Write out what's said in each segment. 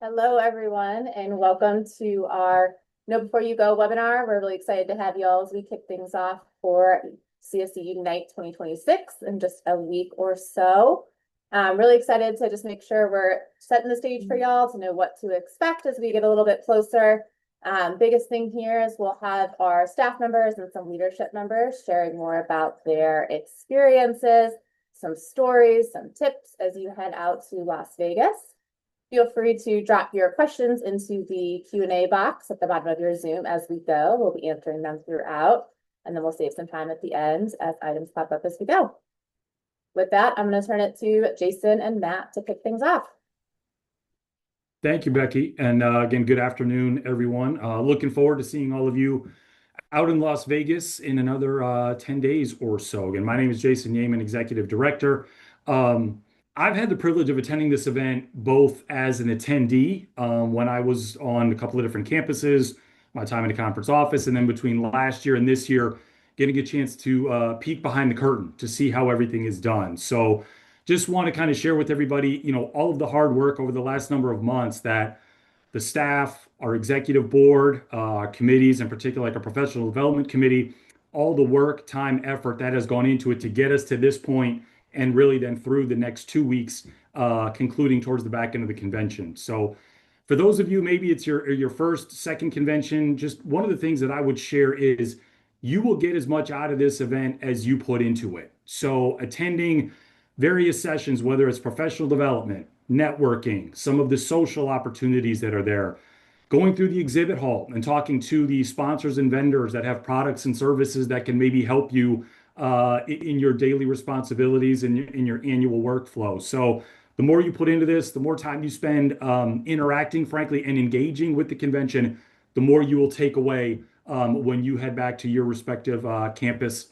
Hello, everyone, and welcome to our Know Before You Go webinar. We're really excited to have you all as we kick things off for CSC Unite 2026 in just a week or so. I'm really excited to just make sure we're setting the stage for y'all to know what to expect as we get a little bit closer. Biggest thing here is we'll have our staff members and some leadership members sharing more about their experiences, some stories, some tips as you head out to Las Vegas. Feel free to drop your questions into the Q&A box at the bottom of your Zoom as we go. We'll be answering them throughout, and then we'll save some time at the end as items pop up as we go. With that, I'm going to turn it to Jason and Matt to kick things off. Thank you, Becky. And again, good afternoon, everyone. Looking forward to seeing all of you out in Las Vegas in another 10 days or so. Again, my name is Jason Yeaman, Executive Director. I've had the privilege of attending this event both as an attendee when I was on a couple of different campuses, my time in the conference office, and then between last year and this year, getting a chance to peek behind the curtain to see how everything is done. So just want to kind of share with everybody, all of the hard work over the last number of months that the staff, our executive board, committees, in particular, like our professional development committee, all the work, time, effort that has gone into it to get us to this point, and really then through the next 2 weeks, concluding towards the back end of the convention. So, for those of you, maybe it's your first, second convention, just one of the things that I would share is you will get as much out of this event as you put into it. So, attending various sessions, whether it's professional development, networking, some of the social opportunities that are there, going through the exhibit hall and talking to the sponsors and vendors that have products and services that can maybe help you in your daily responsibilities and in your annual workflow. So the more you put into this, the more time you spend interacting, frankly, and engaging with the convention, the more you will take away when you head back to your respective campus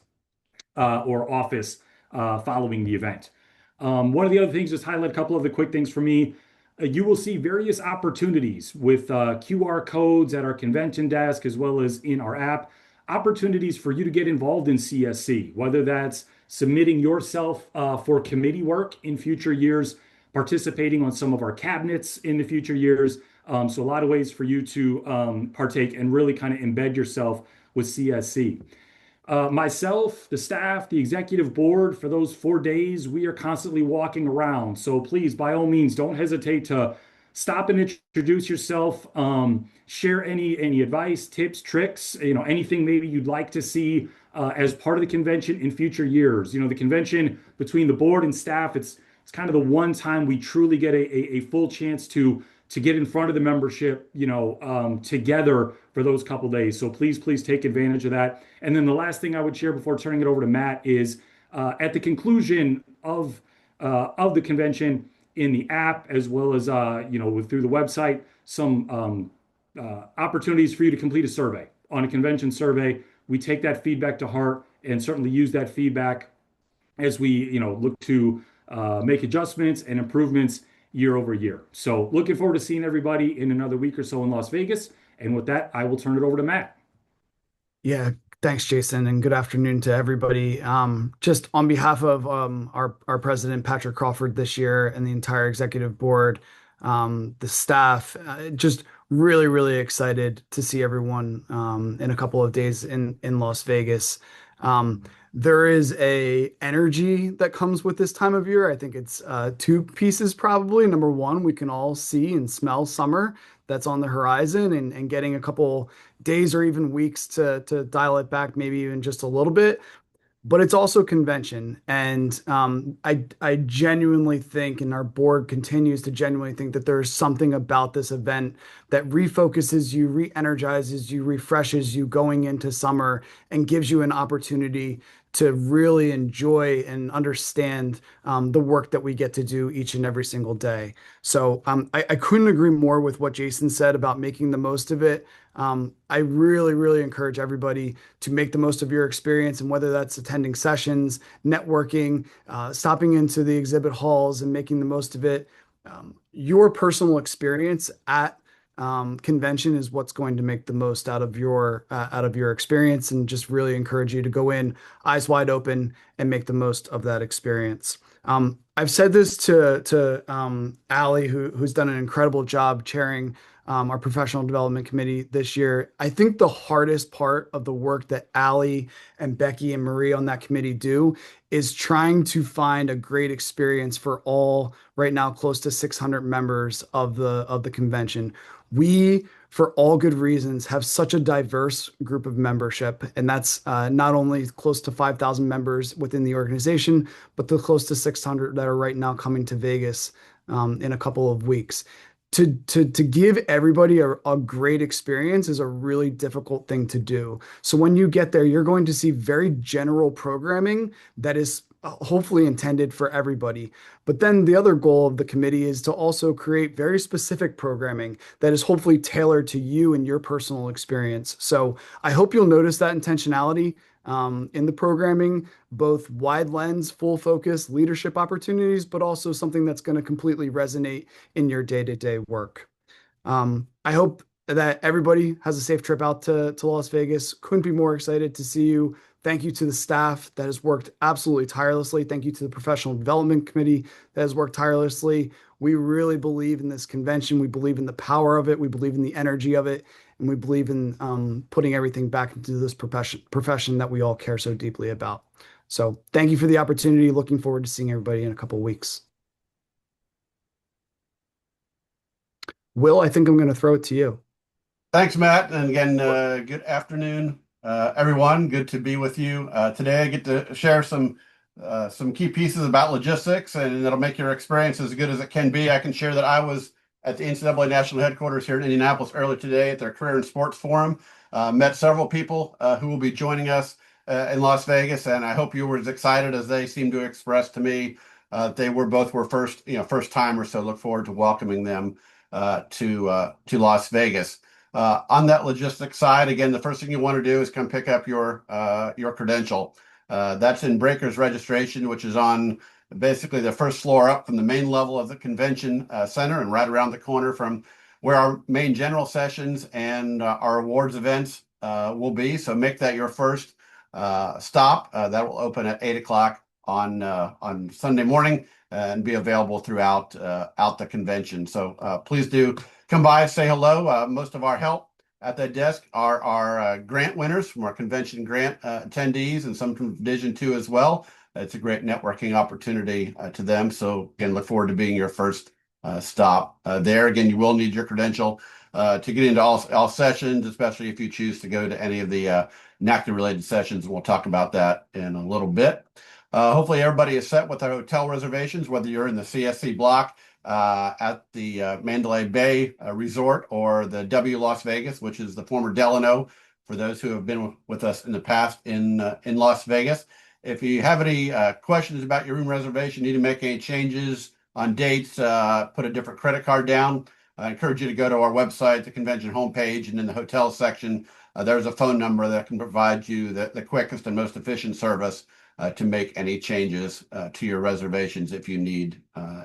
or office following the event. One of the other things, just highlight a couple of the quick things for me. You will see various opportunities with QR codes at our convention desk as well as in our app, opportunities for you to get involved in CSC, whether that's submitting yourself for committee work in future years, participating on some of our cabinets in the future years. So a lot of ways for you to partake and really kind of embed yourself with CSC. Myself, the staff, the executive board, for those 4 days, we are constantly walking around. So please, by all means, don't hesitate to stop and introduce yourself. Share any advice, tips, tricks, anything maybe you'd like to see as part of the convention in future years. The convention between the board and staff, it's kind of the one time we truly get a full chance to get in front of the membership, together for those couple days. So please take advantage of that. And then the last thing I would share before turning it over to Matt is at the conclusion of the convention in the app, as well as through the website, some opportunities for you to complete a survey. On a convention survey, we take that feedback to heart and certainly use that feedback as we look to make adjustments and improvements year over year. So looking forward to seeing everybody in another week or so in Las Vegas. And with that, I will turn it over to Matt. Yeah, thanks, Jason, and good afternoon to everybody. Just on behalf of our president, Patrick Crawford, this year, and the entire executive board, the staff, just really, really excited to see everyone in a couple of days in Las Vegas. There is a energy that comes with this time of year. I think it's two pieces probably. Number one, we can all see and smell summer that's on the horizon, and getting a couple days or even weeks to dial it back, maybe even just a little bit. But it's also convention. And I genuinely think, and our board continues to genuinely think, that there's something about this event that refocuses you, re-energizes you, refreshes you going into summer, and gives you an opportunity to really enjoy and understand the work that we get to do each and every single day. So I couldn't agree more with what Jason said about making the most of it. I really, really encourage everybody to make the most of your experience, and whether that's attending sessions, networking, stopping into the exhibit halls and making the most of it. Your personal experience at convention is what's going to make the most out of your experience, and just really encourage you to go in eyes wide open and make the most of that experience. I've said this to Allie, who's done an incredible job chairing our professional development committee this year. I think the hardest part of the work that Allie and Becky and Marie on that committee do is trying to find a great experience for all right now close to 600 members of the convention. We, for all good reasons, have such a diverse group of membership, and that's not only close to 5,000 members within the organization, but the close to 600 that are right now coming to Vegas in a couple of weeks. To give everybody a great experience is a really difficult thing to do. So when you get there, you're going to see very general programming that is hopefully intended for everybody. But then the other goal of the committee is to also create very specific programming that is hopefully tailored to you and your personal experience. So I hope you'll notice that intentionality in the programming, both wide lens, full focus, leadership opportunities, but also something that's going to completely resonate in your day-to-day work. I hope that everybody has a safe trip out to Las Vegas. Couldn't be more excited to see you. Thank you to the staff that has worked absolutely tirelessly. Thank you to the Professional Development Committee that has worked tirelessly. We really believe in this convention. We believe in the power of it. We believe in the energy of it. And we believe in putting everything back into this profession that we all care so deeply about. So thank you for the opportunity. Looking forward to seeing everybody in a couple of weeks. Will, I think I'm going to throw it to you. Thanks, Matt. And again, good afternoon, everyone. Good to be with you. Today I get to share some key pieces about logistics, and it'll make your experience as good as it can be. I can share that I was at the NCAA National Headquarters here in Indianapolis earlier today at their Career in Sports Forum. Met several people who will be joining us in Las Vegas, and I hope you were as excited as they seemed to express to me. They were first timers, so look forward to welcoming them to Las Vegas. On that logistics side, again, the first thing you want to do is come pick up your credential. That's in Breakers Registration, which is on basically the first floor up from the main level of the convention center and right around the corner from where our main general sessions and our awards events will be. So make that your first stop. That will open at 8 o'clock on Sunday morning and be available throughout out the convention. So please do come by and say hello. Most of our help at that desk are our grant winners from our convention grant attendees and some from Division 2 as well. It's a great networking opportunity to them. So again, look forward to being your first stop there. Again, you will need your credential to get into all sessions, especially if you choose to go to any of the NACDA related sessions. And we'll talk about that in a little bit. Hopefully everybody is set with their hotel reservations, whether you're in the CSC block at the Mandalay Bay Resort or the W Las Vegas, which is the former Delano, for those who have been with us in the past in Las Vegas. If you have any questions about your room reservation, need to make any changes on dates, put a different credit card down, I encourage you to go to our website, the convention homepage, and in the hotel section, there's a phone number that can provide you the quickest and most efficient service to make any changes to your reservations if you need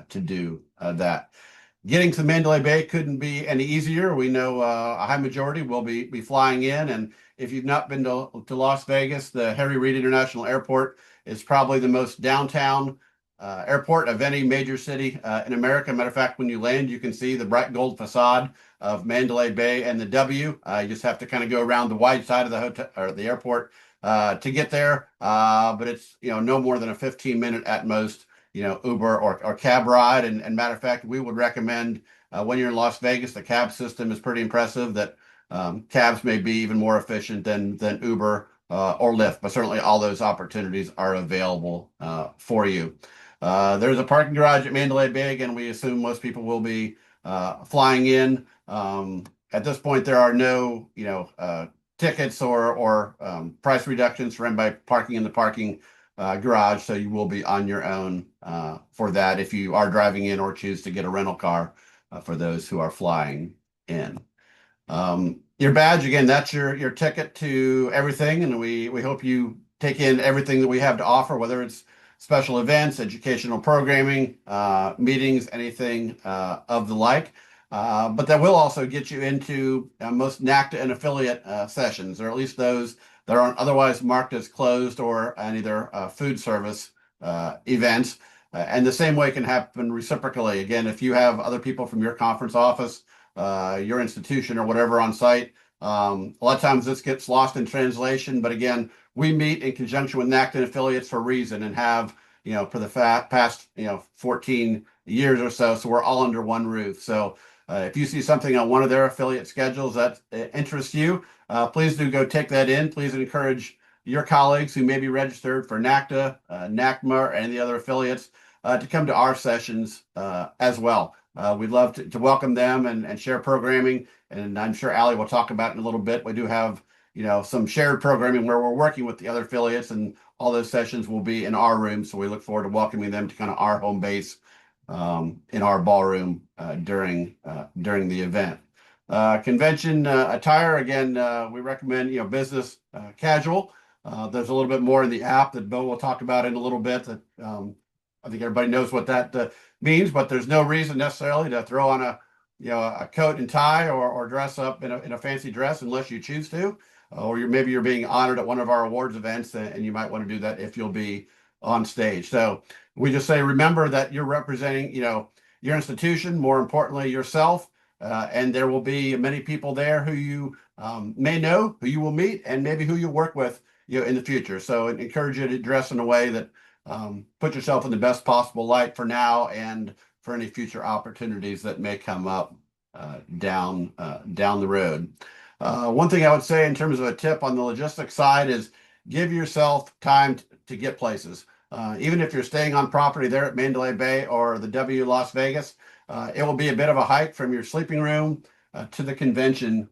to do that. Getting to Mandalay Bay couldn't be any easier. We know a high majority will be flying in, and if you've not been to Las Vegas, the Harry Reid International Airport is probably the most downtown airport of any major city in America. Matter of fact, when you land, you can see the bright gold facade of Mandalay Bay and the W. You just have to kind of go around the wide side of the hotel or the airport to get there. But it's no more than a 15-minute at most Uber or cab ride. And matter of fact, we would recommend when you're in Las Vegas, the cab system is pretty impressive. That cabs may be even more efficient than Uber or Lyft, but certainly all those opportunities are available for you. There's a parking garage at Mandalay Bay, and we assume most people will be flying in. At this point, there are no tickets or price reductions for anybody parking in the parking garage, so you will be on your own for that if you are driving in or choose to get a rental car for those who are flying in. Your badge, again, that's your ticket to everything, and we hope you take in everything that we have to offer, whether it's special events, educational programming, meetings, anything of the like. But that will also get you into most NACDA and affiliate sessions, or at least those that aren't otherwise marked as closed or any of their food service events. And the same way can happen reciprocally. Again, if you have other people from your conference office, your institution or whatever on site, a lot of times this gets lost in translation. But again, we meet in conjunction with NACTA and affiliates for a reason and have, for the past, 14 years or so. So we're all under one roof. So if you see something on one of their affiliate schedules that interests you, please do go take that in. Please encourage your colleagues who may be registered for NACTA, NACMA, or any of the other affiliates to come to our sessions as well. We'd love to welcome them and share programming. And I'm sure Allie will talk about it in a little bit. We do have, some shared programming where we're working with the other affiliates, and all those sessions will be in our room. So we look forward to welcoming them to kind of our home base in our ballroom during the event. Convention attire, again, we recommend, business casual. There's a little bit more in the app that Bo will talk about in a little bit. That I think everybody knows what that means, but there's no reason necessarily to throw on a coat and tie or dress up in a fancy dress unless you choose to, or maybe you're being honored at one of our awards events, and you might want to do that if you'll be on stage. So we just say, remember that you're representing, your institution, more importantly, yourself, and there will be many people there who you may know, who you will meet, and maybe who you work with, in the future. So I encourage you to dress in a way that put yourself in the best possible light for now and for any future opportunities that may come up down the road. One thing I would say in terms of a tip on the logistics side is give yourself time to get places. Even if you're staying on property there at Mandalay Bay or the W Las Vegas, it will be a bit of a hike from your sleeping room to the convention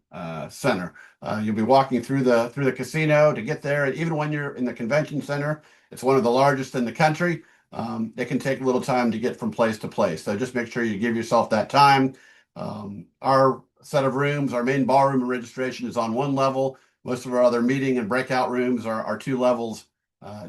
center. You'll be walking through the casino to get there. And even when you're in the convention center, it's one of the largest in the country. It can take a little time to get from place to place. So just make sure you give yourself that time. Our set of rooms, our main ballroom and registration is on one level. Most of our other meeting and breakout rooms are 2 levels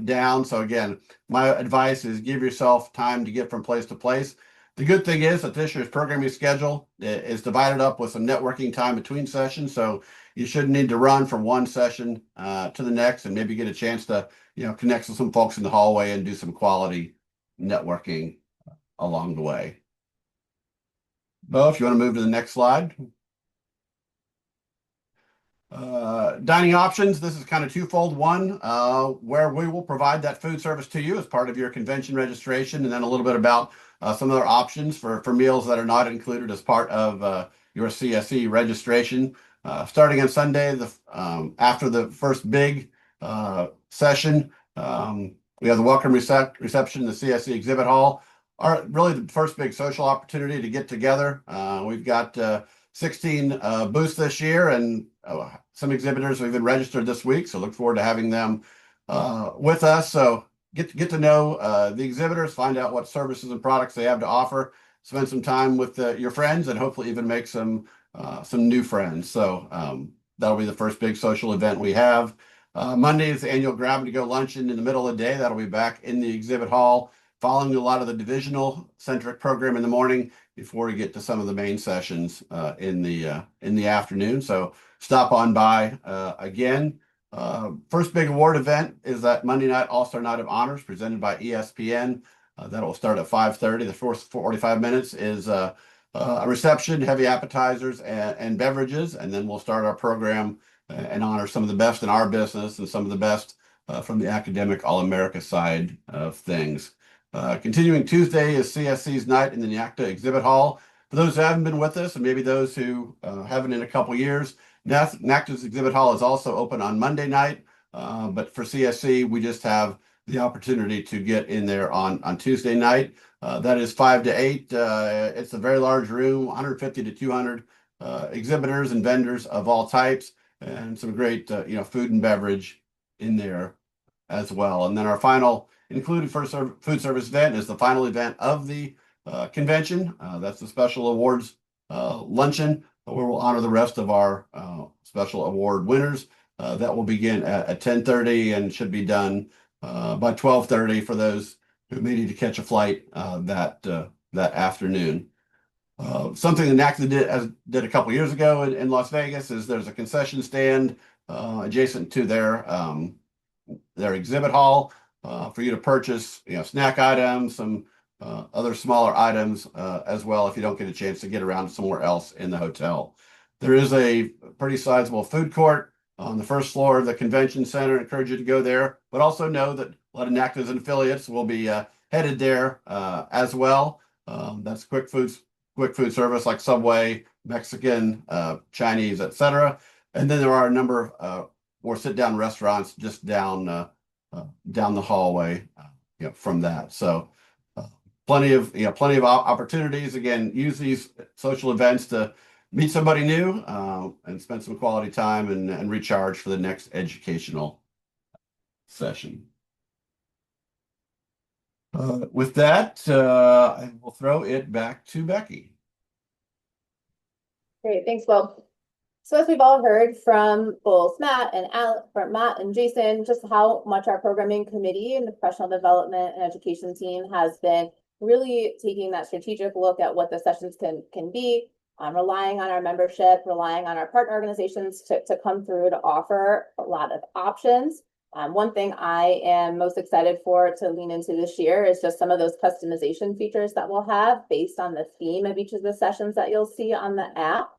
down. So again, my advice is give yourself time to get from place to place. The good thing is that this year's programming schedule is divided up with some networking time between sessions. So you shouldn't need to run from one session to the next, and maybe get a chance to, connect with some folks in the hallway and do some quality networking along the way. Bo, if you want to move to the next slide. Dining options, this is kind of twofold. One, where we will provide that food service to you as part of your convention registration, and then a little bit about some other options for meals that are not included as part of your CSC registration. Starting on Sunday, after the first big session, we have the welcome reception in the CSC exhibit hall. Really the first big social opportunity to get together. We've got 16 booths this year, and some exhibitors have even registered this week, so look forward to having them with us. So get to know the exhibitors, find out what services and products they have to offer, spend some time with your friends, and hopefully even make some new friends. So that'll be the first big social event we have. Monday is the annual Grab and Go luncheon in the middle of the day. That'll be back in the exhibit hall, following a lot of the divisional centric program in the morning before we get to some of the main sessions in the afternoon. So stop on by again. First big award event is that Monday night All-Star Night of Honors presented by ESPN. That will start at 5:30. The first 45 minutes is a reception, heavy appetizers and beverages, and then we'll start our program and honor some of the best in our business and some of the best from the academic All-America side of things. Continuing Tuesday is CSC's night in the NACTA exhibit hall. For those who haven't been with us, and maybe those who haven't in a couple years, NACTA's exhibit hall is also open on Monday night, but for CSC, we just have the opportunity to get in there on Tuesday night. That is 5 to 8. It's a very large room, 150 to 200 exhibitors and vendors of all types, and some great food and beverage in there as well. And then our final included food service event is the final event of the convention. That's the special awards luncheon, where we'll honor the rest of our special award winners. That will begin at 10:30 and should be done by 12:30 for those who may need to catch a flight that afternoon. Something that NACTA did a couple years ago in Las Vegas is there's a concession stand adjacent to their exhibit hall for you to purchase snack items, some other smaller items as well if you don't get a chance to get around somewhere else in the hotel. There is a pretty sizable food court on the first floor of the convention center. I encourage you to go there, but also know that a lot of NACTAs and affiliates will be headed there as well. That's quick food service like Subway, Mexican, Chinese, etc. And then there are a number of more sit-down restaurants just down the hallway, from that. So plenty of opportunities. Again, use these social events to meet somebody new and spend some quality time and recharge for the next educational session. With that, I will throw it back to Becky. Great, thanks, Will. So as we've all heard from both Matt and Jason, just how much our programming committee and the professional development and education team has been really taking that strategic look at what the sessions can be, relying on our membership, relying on our partner organizations to come through to offer a lot of options. One thing I am most excited for to lean into this year is just some of those customization features that we'll have based on the theme of each of the sessions that you'll see on the app,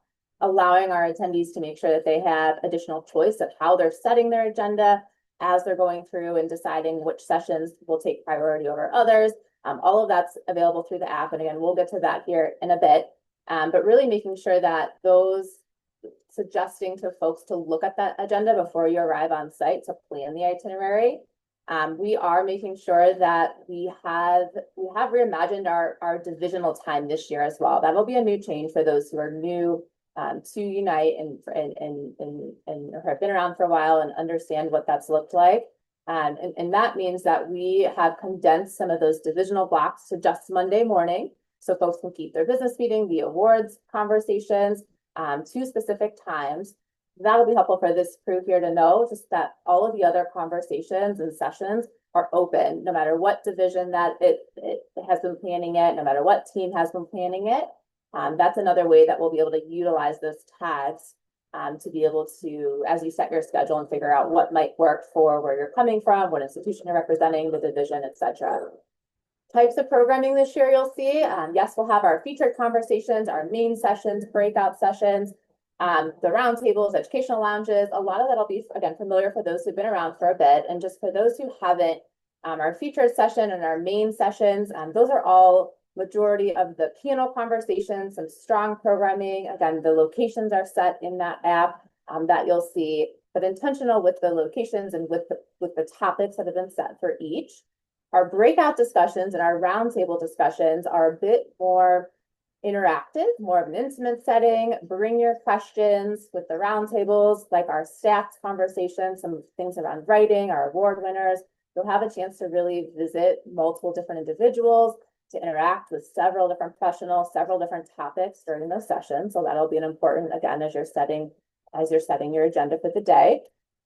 allowing our attendees to make sure that they have additional choice of how they're setting their agenda as they're going through and deciding which sessions will take priority over others. All of that's available through the app. And again, we'll get to that here in a bit. But really making sure that those suggesting to folks to look at that agenda before you arrive on site to plan the itinerary. We are making sure that we have reimagined our divisional time this year as well. That'll be a new change for those who are new to Unite and have been around for a while and understand what that's looked like. And that means that we have condensed some of those divisional blocks to just Monday morning, so folks can keep their business meeting, the awards conversations, to specific times. That'll be helpful for this crew here to know just that all of the other conversations and sessions are open, no matter what division that it has been planning it, no matter what team has been planning it. That's another way that we'll be able to utilize those tags to be able to, as you set your schedule and figure out what might work for where you're coming from, what institution you're representing, the division, etc. Types of programming this year you'll see. Yes, we'll have our featured conversations, our main sessions, breakout sessions, the roundtables, educational lounges. A lot of that'll be, again, familiar for those who've been around for a bit. And just for those who haven't, our featured session and our main sessions, those are all majority of the panel conversations, some strong programming. Again, the locations are set in that app that you'll see, but intentional with the locations and with the topics that have been set for each. Our breakout discussions and our roundtable discussions are a bit more interactive, more of an intimate setting. Bring your questions. With the roundtables, like our staffed conversations, some things around writing, our award winners. You'll have a chance to really visit multiple different individuals, to interact with several different professionals, several different topics during those sessions. So that'll be an important, again, as you're setting your agenda for the day.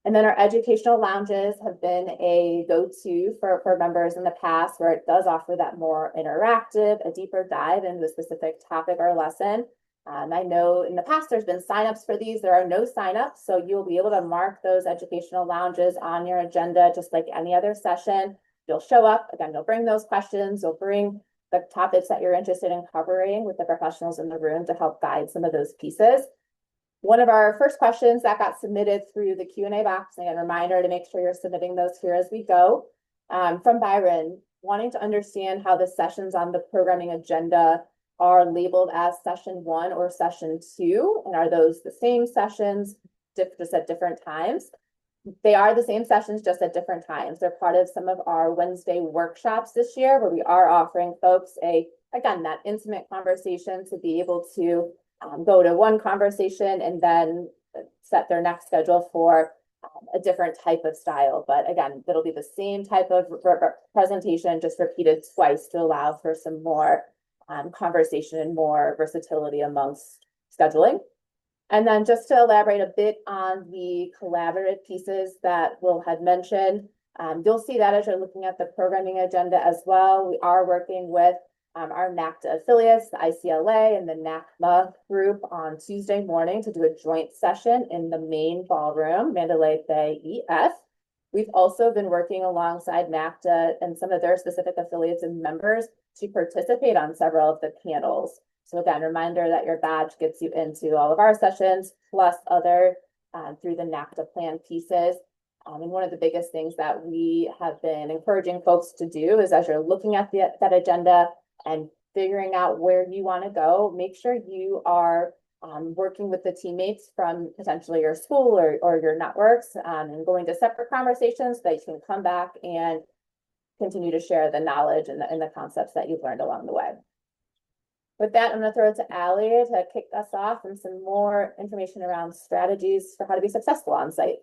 And then our educational lounges have been a go-to for members in the past, where it does offer that more interactive, a deeper dive into a specific topic or lesson. I know in the past there's been signups for these. There are no signups, so you'll be able to mark those educational lounges on your agenda just like any other session. You'll show up, again, you'll bring those questions, you'll bring the topics that you're interested in covering with the professionals in the room to help guide some of those pieces. One of our first questions that got submitted through the Q&A box, and a reminder to make sure you're submitting those here as we go, from Byron, wanting to understand how the sessions on the programming agenda are labeled as session 1 or session 2, and are those the same sessions just at different times? They are the same sessions, just at different times. They're part of some of our Wednesday workshops this year, where we are offering folks again, that intimate conversation to be able to go to one conversation and then set their next schedule for a different type of style. But again, it'll be the same type of presentation, just repeated twice to allow for some more conversation and more versatility amongst scheduling. And then just to elaborate a bit on the collaborative pieces that Will had mentioned, you'll see that as you're looking at the programming agenda as well. We are working with our NACTA affiliates, the ICLA and the NACMA group on Tuesday morning to do a joint session in the main ballroom, Mandalay Bay EF. We've also been working alongside NACTA and some of their specific affiliates and members to participate on several of the panels. So again, reminder that your badge gets you into all of our sessions, plus other through the NACTA plan pieces. And one of the biggest things that we have been encouraging folks to do is as you're looking at that agenda and figuring out where you want to go, make sure you are working with the teammates from potentially your school or your networks and going to separate conversations so that you can come back and continue to share the knowledge and the concepts that you've learned along the way. With that, I'm going to throw it to Allie to kick us off and some more information around strategies for how to be successful on site.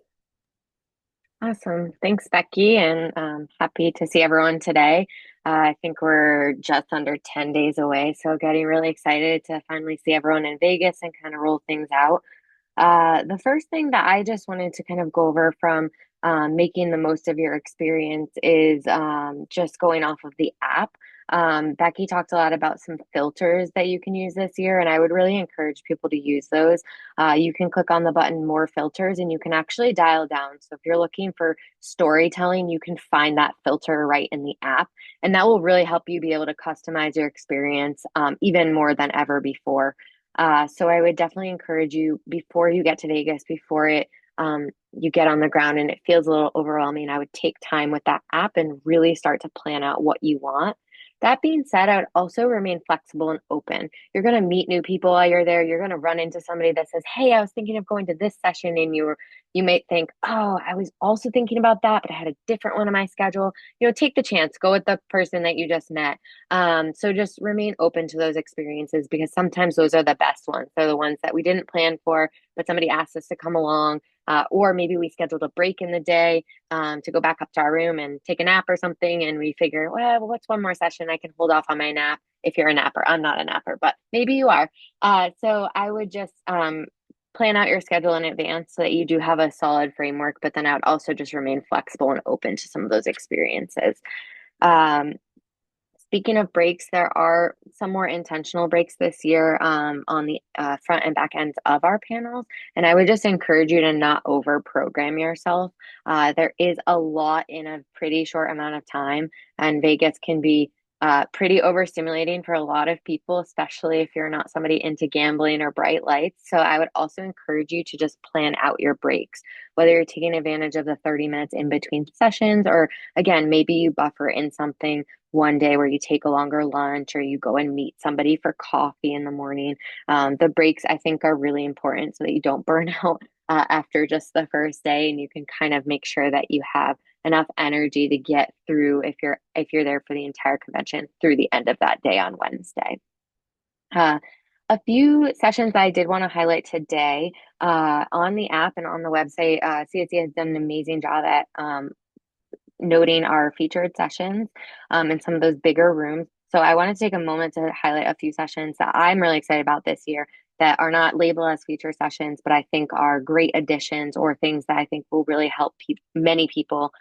Awesome. Thanks, Becky, and happy to see everyone today. I think we're just under 10 days away, so getting really excited to finally see everyone in Vegas and kind of roll things out. The first thing that I just wanted to kind of go over from making the most of your experience is just going off of the app. Becky talked a lot about some filters that you can use this year, and I would really encourage people to use those. You can click on the button More Filters, and you can actually dial down. So if you're looking for storytelling, you can find that filter right in the app, and that will really help you be able to customize your experience even more than ever before. So I would definitely encourage you before you get to Vegas, before you get on the ground and it feels a little overwhelming, I would take time with that app and really start to plan out what you want. That being said, I would also remain flexible and open. You're going to meet new people while you're there. You're going to run into somebody that says, "Hey, I was thinking of going to this session," and you might think, "Oh, I was also thinking about that, but I had a different one on my schedule." Take the chance, go with the person that you just met. So just remain open to those experiences, because sometimes those are the best ones. They're the ones that we didn't plan for, but somebody asked us to come along, or maybe we scheduled a break in the day to go back up to our room and take a nap or something. And we figure, well, what's one more session? I can hold off on my nap if you're a napper. I'm not a napper, but maybe you are. So I would just plan out your schedule in advance so that you do have a solid framework, but then I would also just remain flexible and open to some of those experiences. Speaking of breaks, there are some more intentional breaks this year on the front and back ends of our panels. And I would just encourage you to not over program yourself. There is a lot in a pretty short amount of time, and Vegas can be pretty overstimulating for a lot of people, especially if you're not somebody into gambling or bright lights. So I would also encourage you to just plan out your breaks, whether you're taking advantage of the 30 minutes in between sessions, or again, maybe you buffer in something one day where you take a longer lunch or you go and meet somebody for coffee in the morning. The breaks, I think, are really important so that you don't burn out after just the first day, and you can kind of make sure that you have enough energy to get through, if you're there for the entire convention, through the end of that day on Wednesday. A few sessions I did want to highlight today on the app and on the website. CSC has done an amazing job at noting our featured sessions in some of those bigger rooms. So I want to take a moment to highlight a few sessions that I'm really excited about this year that are not labeled as feature sessions, but I think are great additions or things that I think will really help many people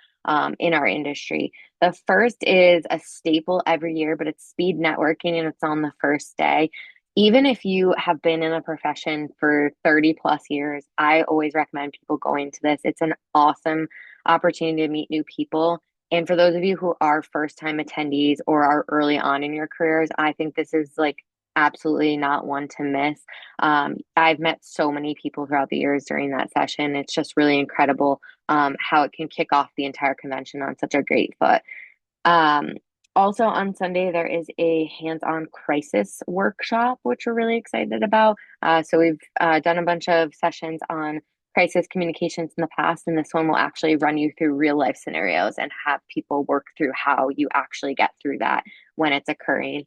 in our industry. The first is a staple every year, but it's speed networking, and it's on the first day. Even if you have been in a profession for 30 plus years, I always recommend people going to this. It's an awesome opportunity to meet new people. And for those of you who are first time attendees or are early on in your careers, I think this is like absolutely not one to miss. I've met so many people throughout the years during that session. It's just really incredible how it can kick off the entire convention on such a great foot. Also on Sunday, there is a hands-on crisis workshop, which we're really excited about. So we've done a bunch of sessions on crisis communications in the past, and this one will actually run you through real life scenarios and have people work through how you actually get through that when it's occurring.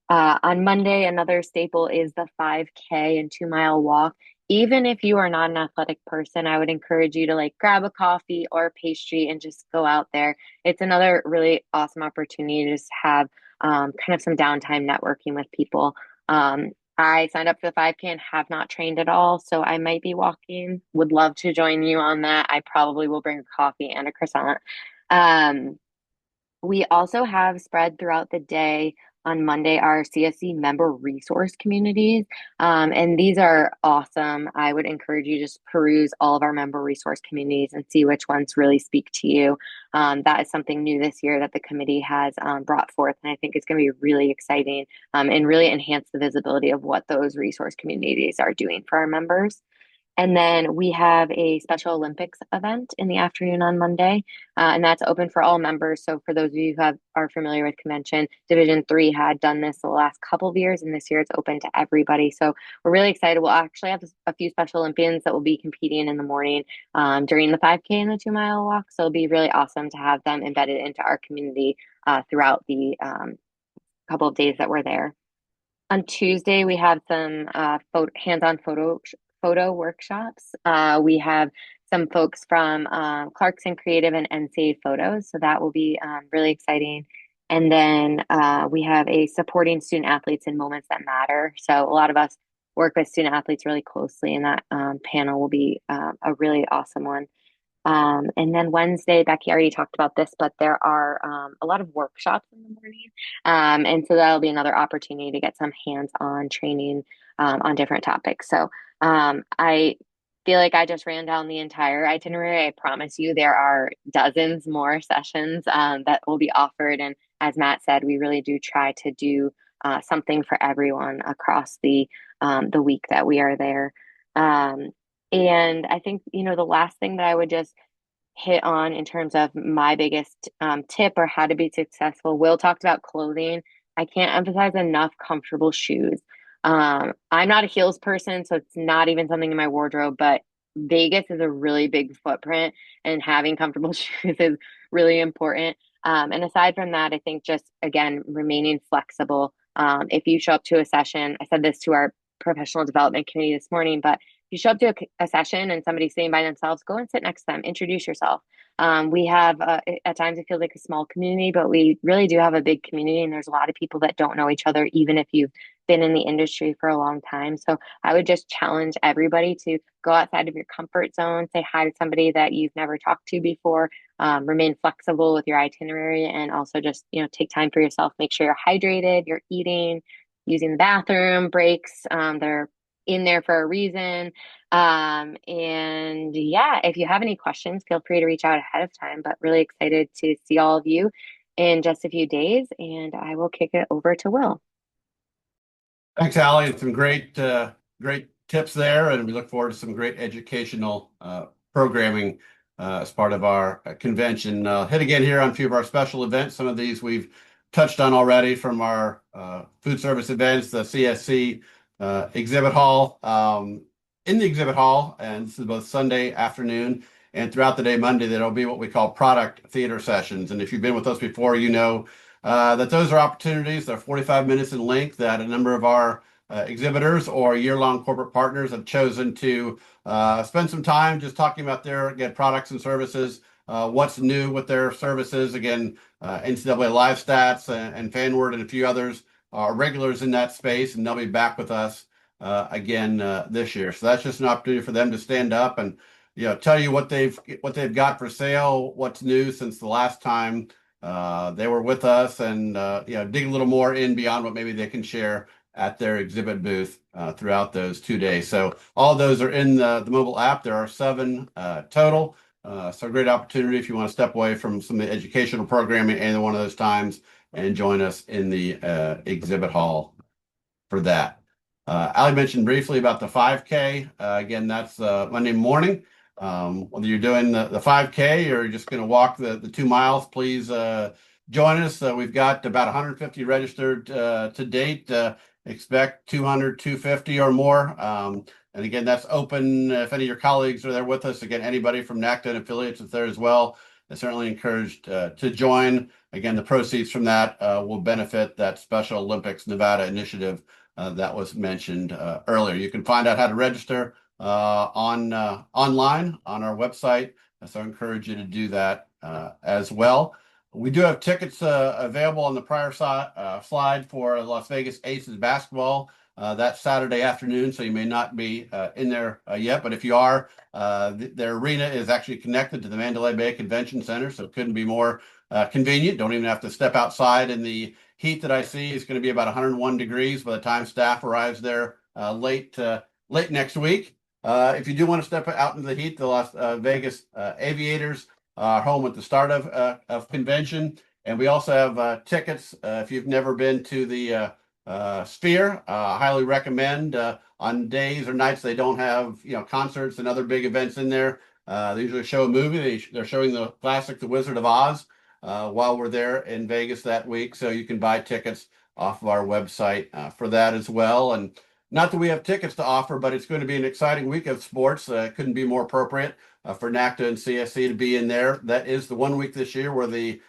On Monday, another staple is the 5K and 2 mile walk. Even if you are not an athletic person, I would encourage you to grab a coffee or a pastry and just go out there. It's another really awesome opportunity to just have kind of some downtime networking with people. I signed up for the 5K and have not trained at all, so I might be walking. Would love to join you on that. I probably will bring a coffee and a croissant. We also have spread throughout the day on Monday are CSC member resource communities. And these are awesome. I would encourage you to just peruse all of our member resource communities and see which ones really speak to you. That is something new this year that the committee has brought forth. And I think it's going to be really exciting and really enhance the visibility of what those resource communities are doing for our members. And then we have a Special Olympics event in the afternoon on Monday, and that's open for all members. So for those of you who are familiar with convention, Division 3 had done this the last couple of years, and this year it's open to everybody. So we're really excited. We'll actually have a few Special Olympians that will be competing in the morning during the 5K and the 2 mile walk. So it'll be really awesome to have them embedded into our community throughout the couple of days that we're there. On Tuesday, we have some hands-on photo workshops. We have some folks from Clarkson Creative and NCA Photos, so that will be really exciting. And then we have a supporting student athletes in moments that matter. So a lot of us work with student athletes really closely, and that panel will be a really awesome one. And then Wednesday, Becky already talked about this, but there are a lot of workshops in the morning. And so that'll be another opportunity to get some hands-on training on different topics. So I feel like I just ran down the entire itinerary. I promise you there are dozens more sessions that will be offered. And as Matt said, we really do try to do something for everyone across the week that we are there. And I think, the last thing that I would just hit on in terms of my biggest tip or how to be successful, Will talked about clothing. I can't emphasize enough comfortable shoes. I'm not a heels person, so it's not even something in my wardrobe, but Vegas is a really big footprint, and having comfortable shoes is really important. And aside from that, I think just, again, remaining flexible. If you show up to a session, I said this to our professional development committee this morning, but you show up to a session and somebody's sitting by themselves, go and sit next to them, introduce yourself. We have, at times it feels like a small community, but we really do have a big community, and there's a lot of people that don't know each other, even if you've been in the industry for a long time. So I would just challenge everybody to go outside of your comfort zone, say hi to somebody that you've never talked to before, remain flexible with your itinerary, and also just, take time for yourself, make sure you're hydrated, you're eating, using the bathroom breaks. They're in there for a reason. And yeah, if you have any questions, feel free to reach out ahead of time, but really excited to see all of you in just a few days, and I will kick it over to Will. Thanks, Allie. It's some great tips there, and we look forward to some great educational programming as part of our convention. Hit again here on a few of our special events. Some of these we've touched on already from our food service events, the CSC exhibit hall. In the exhibit hall, and this is both Sunday afternoon and throughout the day Monday, there'll be what we call product theater sessions. And if you've been with us before, you know that those are opportunities. They're 45 minutes in length that a number of our exhibitors or year-long corporate partners have chosen to spend some time just talking about their, again, products and services, what's new with their services. Again, NCAA Live Stats and FanWord and a few others are regulars in that space, and they'll be back with us again this year. So that's just an opportunity for them to stand up and tell you what they've got for sale, what's new since the last time they were with us, and dig a little more in beyond what maybe they can share at their exhibit booth throughout those 2 days. So all those are in the mobile app. There are 7 total. So a great opportunity if you want to step away from some of the educational programming any one of those times and join us in the exhibit hall for that. Ali mentioned briefly about the 5K. Again, that's Monday morning. Whether you're doing the 5K or you're just going to walk the 2 miles, please join us. We've got about 150 registered to date. Expect 200, 250 or more. And again, that's open if any of your colleagues are there with us. Again, anybody from NACDA and affiliates is there as well. They're certainly encouraged to join. Again, the proceeds from that will benefit that Special Olympics Nevada initiative that was mentioned earlier. You can find out how to register online on our website. So I encourage you to do that as well. We do have tickets available on the prior slide for Las Vegas Aces basketball that Saturday afternoon. So you may not be in there yet, but if you are, their arena is actually connected to the Mandalay Bay Convention Center, so it couldn't be more convenient. Don't even have to step outside in the heat that I see is going to be about 101 degrees by the time staff arrives there late next week. If you do want to step out into the heat, the Las Vegas Aviators are home at the start of convention. And we also have tickets. If you've never been to the Sphere, I highly recommend. On days or nights they don't have concerts and other big events in there. They usually show a movie. They're showing the classic The Wizard of Oz while we're there in Vegas that week. So you can buy tickets off of our website for that as well. And not that we have tickets to offer, but it's going to be an exciting week of sports. Couldn't be more appropriate for NACTA and CSC to be in there. That is the one week this year where the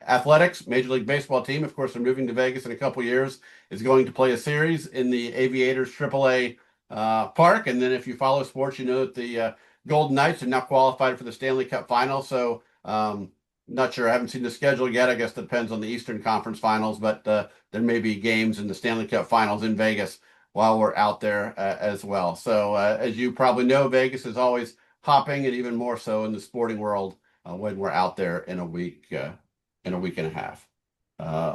athletics, Major League Baseball team, of course, they're moving to Vegas in a couple years, is going to play a series in the Aviators AAA park. And then if you follow sports, you know that the Golden Knights are now qualified for the Stanley Cup final. So not sure. I haven't seen the schedule yet. I guess it depends on the Eastern Conference finals, but there may be games in the Stanley Cup finals in Vegas while we're out there as well. So as you probably know, Vegas is always hopping, and even more so in the sporting world when we're out there in a week and a half.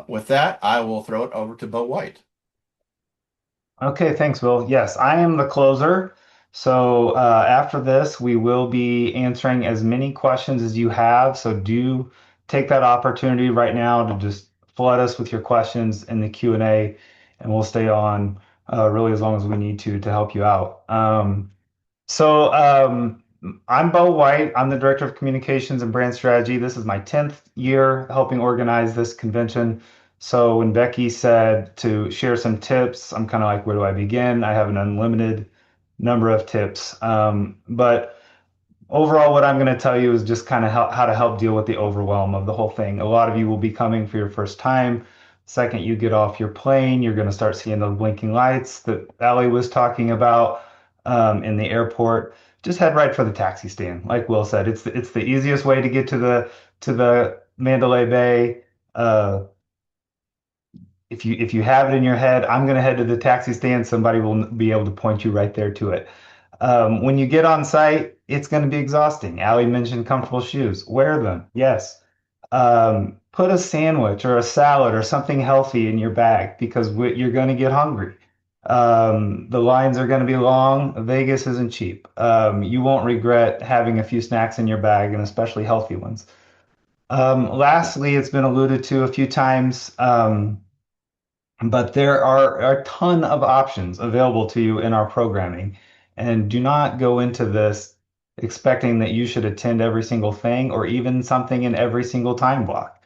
With that, I will throw it over to Bo White. Okay, thanks, Will. Yes, I am the closer. So after this, we will be answering as many questions as you have. So do take that opportunity right now to just flood us with your questions in the Q&A, and we'll stay on really as long as we need to help you out. So I'm Bo White. I'm the Director of Communications and Brand Strategy. This is my 10th year helping organize this convention. So when Becky said to share some tips, I'm kind of like, where do I begin? I have an unlimited number of tips. But overall, what I'm going to tell you is just kind of how to help deal with the overwhelm of the whole thing. A lot of you will be coming for your first time. Second, you get off your plane, you're going to start seeing the blinking lights that Ali was talking about in the airport. Just head right for the taxi stand. Like Will said, it's the easiest way to get to the Mandalay Bay. If you have it in your head, I'm going to head to the taxi stand. Somebody will be able to point you right there to it. When you get on site, it's going to be exhausting. Ali mentioned comfortable shoes. Wear them. Yes. Put a sandwich or a salad or something healthy in your bag because you're going to get hungry. The lines are going to be long. Vegas isn't cheap. You won't regret having a few snacks in your bag, and especially healthy ones. Lastly, it's been alluded to a few times, but there are a ton of options available to you in our programming. And do not go into this expecting that you should attend every single thing or even something in every single time block.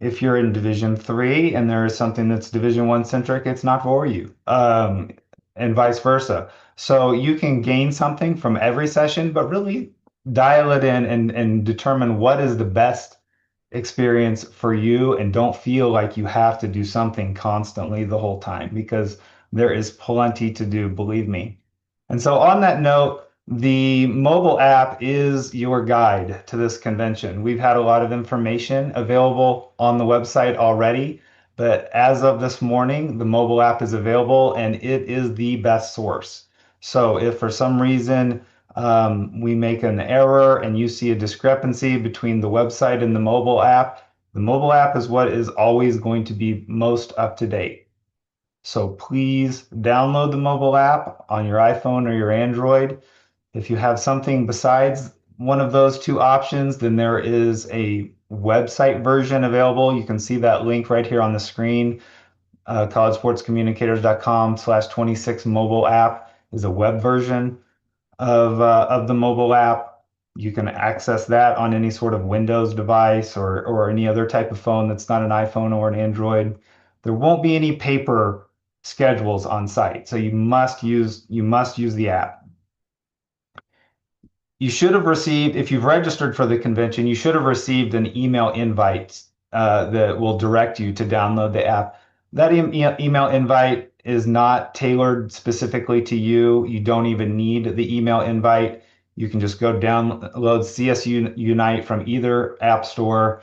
If you're in Division 3 and there is something that's Division 1 centric, it's not for you, and vice versa. So you can gain something from every session, but really dial it in and determine what is the best experience for you, and don't feel like you have to do something constantly the whole time, because there is plenty to do, believe me. And so on that note, the mobile app is your guide to this convention. We've had a lot of information available on the website already, but as of this morning, the mobile app is available and it is the best source. So if for some reason we make an error and you see a discrepancy between the website and the mobile app is what is always going to be most up to date. So please download the mobile app on your iPhone or your Android. If you have something besides one of those two options, then there is a website version available. You can see that link right here on the screen. collegesportscommunicators.com/26 mobile app is a web version of the mobile app. You can access that on any sort of Windows device or any other type of phone that's not an iPhone or an Android. There won't be any paper schedules on site, so you must use the app. You should have received, if you've registered for the convention, you should have received an email invite that will direct you to download the app. That email invite is not tailored specifically to you. You don't even need the email invite. You can just go download CSC Unite from either app store.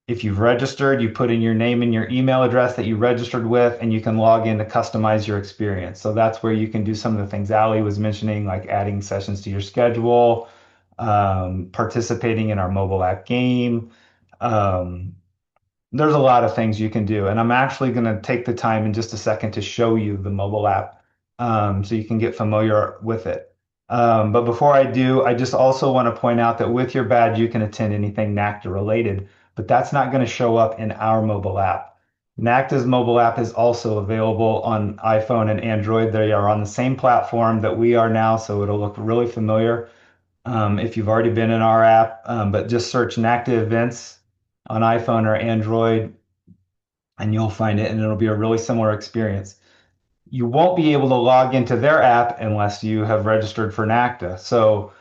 If you've registered, you put in your name and your email address that you registered with, and you can log in to customize your experience. So that's where you can do some of the things Ali was mentioning, like adding sessions to your schedule, participating in our mobile app game, there's a lot of things you can do. And I'm actually going to take the time in just a second to show you the mobile app so you can get familiar with it. But before I do, I just also want to point out that with your badge, you can attend anything NACDA related, but that's not going to show up in our mobile app. NACDA's mobile app is also available on iPhone and Android. They are on the same platform that we are now, so it'll look really familiar if you've already been in our app. But just search NACDA events on iPhone or Android, and you'll find it, and it'll be a really similar experience. You won't be able to log into their app unless you have registered for NACDA. So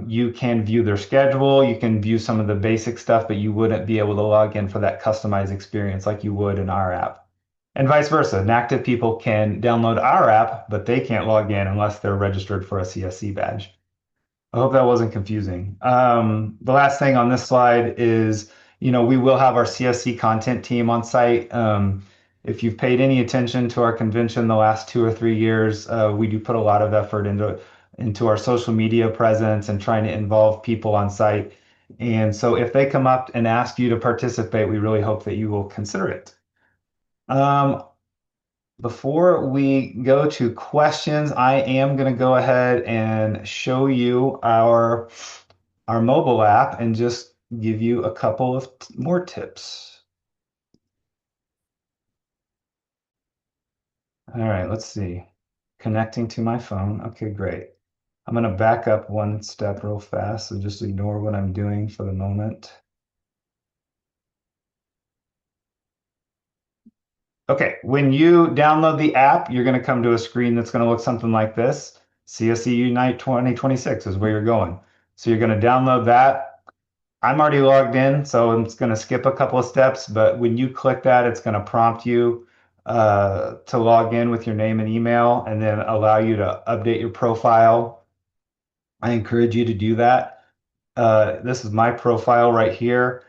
you can view their schedule, you can view some of the basic stuff, but you wouldn't be able to log in for that customized experience like you would in our app. And vice versa. NACDA people can download our app, but they can't log in unless they're registered for a CSC badge. I hope that wasn't confusing. The last thing on this slide is, we will have our CSC content team on site. If you've paid any attention to our convention the last 2 or 3 years, we do put a lot of effort into our social media presence and trying to involve people on site. And so if they come up and ask you to participate, we really hope that you will consider it. Before we go to questions, I am going to go ahead and show you our mobile app and just give you a couple of more tips. All right, let's see. Connecting to my phone. Okay, great. I'm going to back up one step real fast, so just ignore what I'm doing for the moment. Okay, when you download the app, you're going to come to a screen that's going to look something like this. CSC Unite 2026 is where you're going. So you're going to download that. I'm already logged in, so I'm just going to skip a couple of steps, but when you click that, it's going to prompt you to log in with your name and email and then allow you to update your profile. I encourage you to do that. This is my profile right here.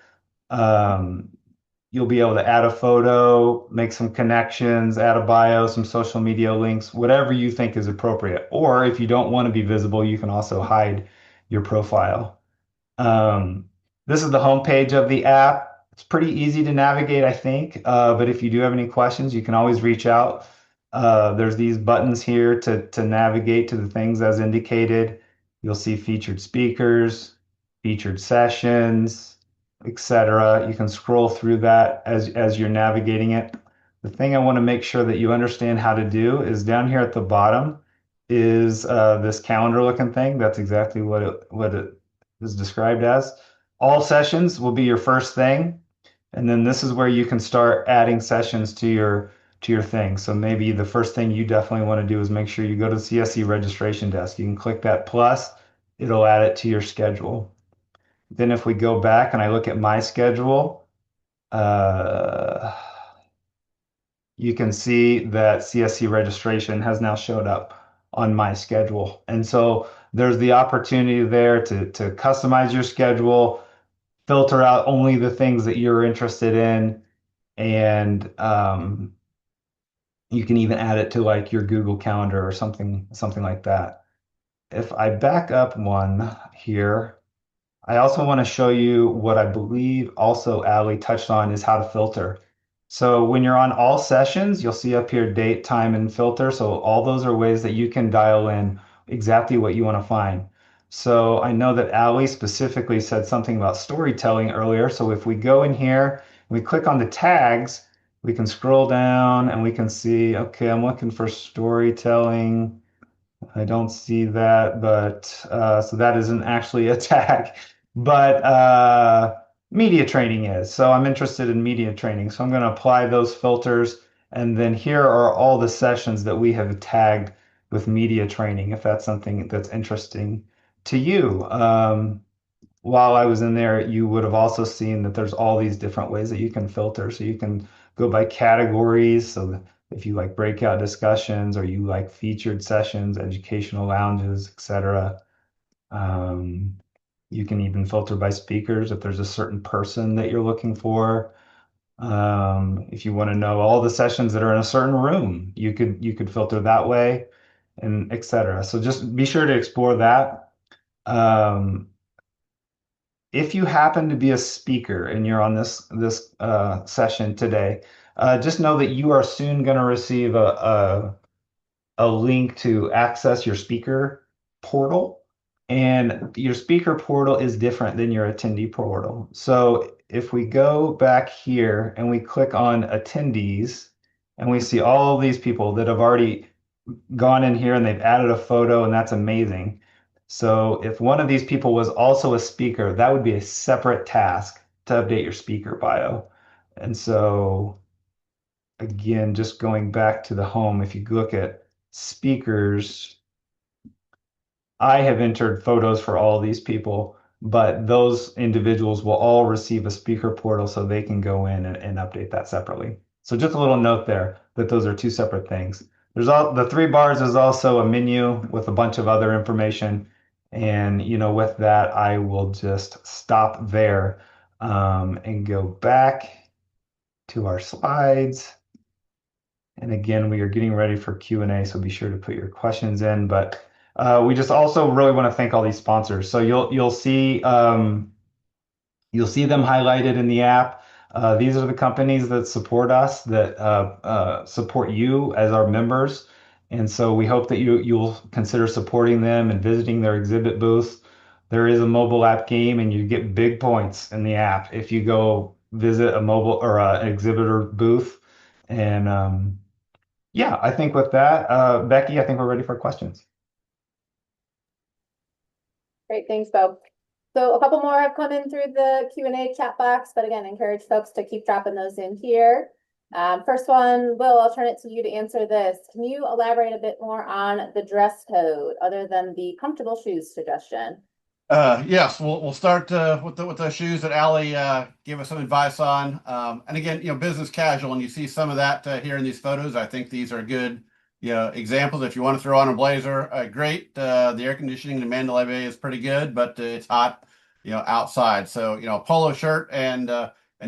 You'll be able to add a photo, make some connections, add a bio, some social media links, whatever you think is appropriate. Or if you don't want to be visible, you can also hide your profile. This is the homepage of the app. It's pretty easy to navigate, I think. But if you do have any questions, you can always reach out. There's these buttons here to navigate to the things as indicated. You'll see featured speakers, featured sessions, etc. You can scroll through that as you're navigating it. The thing I want to make sure that you understand how to do is down here at the bottom is this calendar looking thing. That's exactly what it is described as. All sessions will be your first thing, and then this is where you can start adding sessions to your thing. So maybe the first thing you definitely want to do is make sure you go to the CSC registration desk. You can click that plus, it'll add it to your schedule. Then if we go back and I look at my schedule, you can see that CSC registration has now showed up on my schedule. And so there's the opportunity there to customize your schedule, filter out only the things that you're interested in, and you can even add it to like your Google Calendar or something like that. If I back up one here, I also want to show you what I believe also Ali touched on is how to filter. So when you're on all sessions, you'll see up here date, time, and filter. So all those are ways that you can dial in exactly what you want to find. So I know that Ali specifically said something about storytelling earlier. So if we go in here, we click on the tags, we can scroll down and we can see, okay, I'm looking for storytelling. I don't see that, but so that isn't actually a tag, but media training is. So I'm interested in media training. So I'm going to apply those filters. And then here are all the sessions that we have tagged with media training, if that's something that's interesting to you. While I was in there, you would have also seen that there's all these different ways that you can filter. So you can go by categories. So if you like breakout discussions or you like featured sessions, educational lounges, etc. You can even filter by speakers if there's a certain person that you're looking for. If you want to know all the sessions that are in a certain room, you could filter that way, and etc. So just be sure to explore that. if you happen to be a speaker and you're on this session today, just know that you are soon going to receive a link to access your speaker portal. And your speaker portal is different than your attendee portal. So if we go back here and we click on attendees, and we see all of these people that have already gone in here and they've added a photo, and that's amazing. So if one of these people was also a speaker, that would be a separate task to update your speaker bio. And so again, just going back to the home, if you look at speakers, I have entered photos for all these people, but those individuals will all receive a speaker portal so they can go in and update that separately. So just a little note there that those are two separate things. There's all the three bars is also a menu with a bunch of other information. And with that, I will just stop there and go back to our slides. And again, we are getting ready for Q&A, so be sure to put your questions in. But we just also really want to thank all these sponsors. So you'll see them highlighted in the app. These are the companies that support us, that support you as our members. And so we hope that you'll consider supporting them and visiting their exhibit booths. There is a mobile app game, and you get big points in the app if you go visit a mobile or an exhibitor booth. And yeah, I think with that, Becky, I think we're ready for questions. Great, thanks, Bo. So a couple more have come in through the Q&A chat box, but again, encourage folks to keep dropping those in here. First one, Will, I'll turn it to you to answer this. Can you elaborate a bit more on the dress code other than the comfortable shoes suggestion? Yes, we'll start with the shoes that Allie gave us some advice on. And again, business casual, and you see some of that here in these photos. I think these are good, examples. If you want to throw on a blazer, great. The air conditioning in Mandalay Bay is pretty good, but it's hot, outside. So, polo shirt and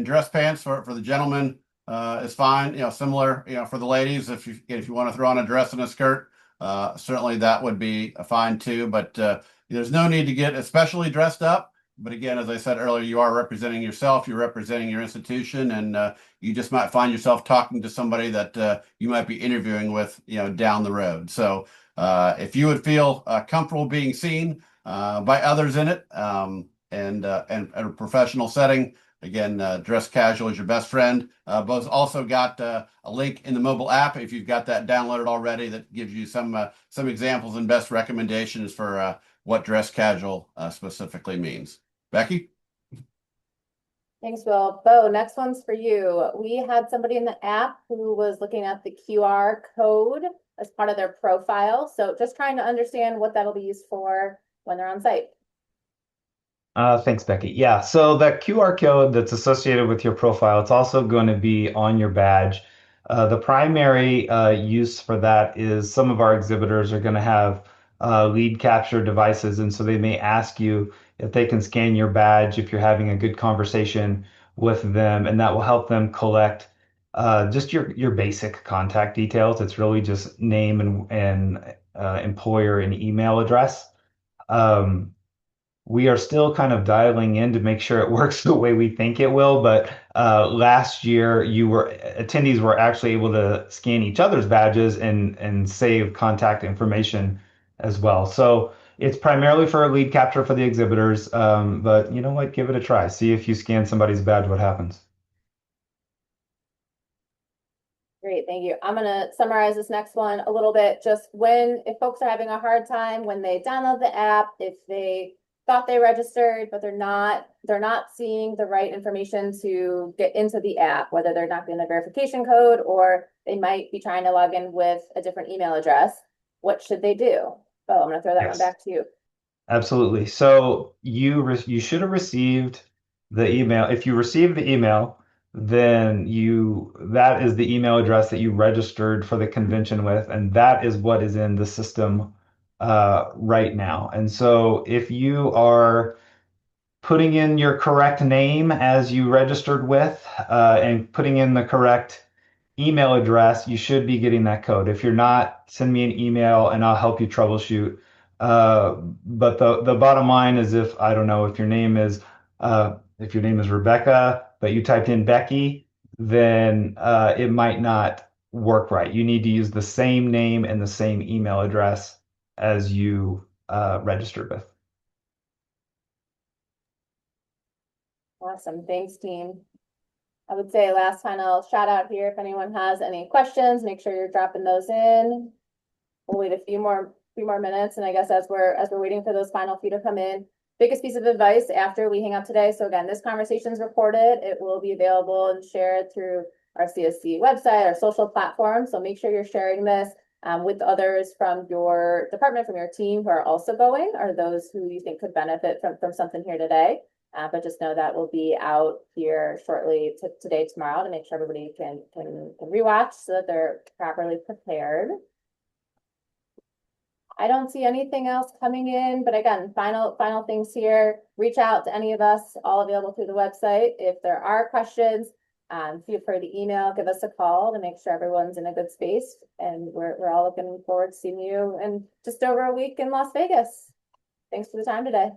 dress pants for the gentlemen is fine. Similar, for the ladies, if you want to throw on a dress and a skirt, certainly that would be fine too. But there's no need to get especially dressed up. But again, as I said earlier, you are representing yourself, you're representing your institution, and you just might find yourself talking to somebody that you might be interviewing with, down the road. So if you would feel comfortable being seen by others in it, and a professional setting, again, dress casual is your best friend. Bo's also got a link in the mobile app if you've got that downloaded already that gives you some examples and best recommendations for what dress casual specifically means. Becky? Thanks, Will. Bo, next one's for you. We had somebody in the app who was looking at the QR code as part of their profile. So just trying to understand what that'll be used for when they're on site. Thanks, Becky. Yeah, so that QR code that's associated with your profile, it's also going to be on your badge. The primary use for that is some of our exhibitors are going to have lead capture devices, and so they may ask you if they can scan your badge if you're having a good conversation with them, and that will help them collect just your basic contact details. It's really just name and employer and email address. We are still kind of dialing in to make sure it works the way we think it will. But last year, attendees were actually able to scan each other's badges and save contact information as well. So it's primarily for lead capture for the exhibitors. But you know what? Give it a try. See if you scan somebody's badge, what happens. Great, thank you. I'm gonna summarize this next one a little bit. Just if folks are having a hard time when they download the app, if they thought they registered, but they're not seeing the right information to get into the app, whether they're not getting the verification code or they might be trying to log in with a different email address, what should they do? Oh, I'm gonna throw that one back to you. Absolutely. So you should have received the email. If you received the email, then that is the email address that you registered for the convention with, and that is what is in the system right now. And so if you are putting in your correct name as you registered with, and putting in the correct email address, you should be getting that code. If you're not, send me an email and I'll help you troubleshoot. But the bottom line is, if I don't know, if your name is If your name is Rebecca, but you typed in Becky, then it might not work right. You need to use the same name and the same email address as you registered with. Awesome. Thanks, team. I would say last final shout out here. If anyone has any questions, make sure you're dropping those in. We'll wait a few more minutes, and I guess as we're waiting for those final few to come in, biggest piece of advice after we hang out today. So again, this conversation is recorded. It will be available and shared through our CSC website, our social platform. So make sure you're sharing this with others from your department, from your team who are also going, or those who you think could benefit from something here today. But just know that we'll be out here shortly today, tomorrow, to make sure everybody can rewatch so that they're properly prepared. I don't see anything else coming in, but again, final things here. Reach out to any of us, all available through the website. If there are questions, feel free to email, give us a call to make sure everyone's in a good space. And we're all looking forward to seeing you in just over a week in Las Vegas. Thanks for the time today.